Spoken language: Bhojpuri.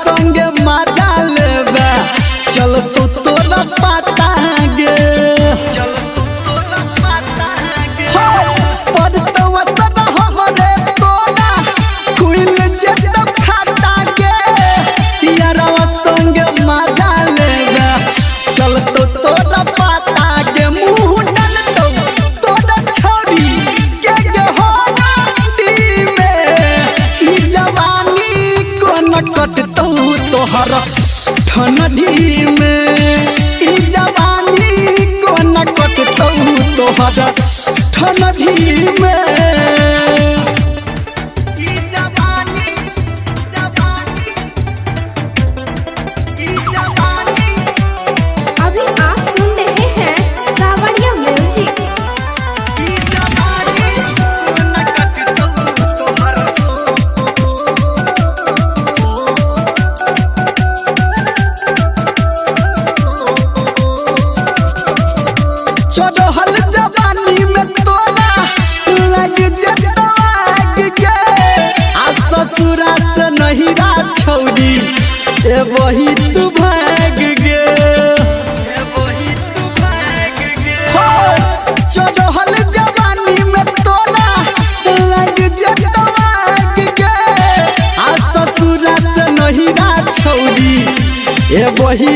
संगे मजा लेबे चल तो तोरा पता गे पढ़तवा तोरा हमरे तोरा खुल जेत खाता गे यारवा संगे मजा लेबे चल तो तोरा पता गे मुंह डाल दो तोरा छोरी के हो नदी में ई जवानी कोन कटतौ तोहर ठंडी में ई जवानी कोन कटतौ तोहर ठंडी में ई जवानी ई जवानी अभी आप सुन रहे हैं सावरिया म्यूजिक। ई जवानी कोन कटतौ तोहर चढ़ल जवानी में तोरा लग जेतौ आग गे आ ससुरा से नहिरा छौरी ए वही तू भाग गे चढ़ल जवानी में तोरा लग जेतौ आग गे आ ससुरा से नहिरा छौरी ए वही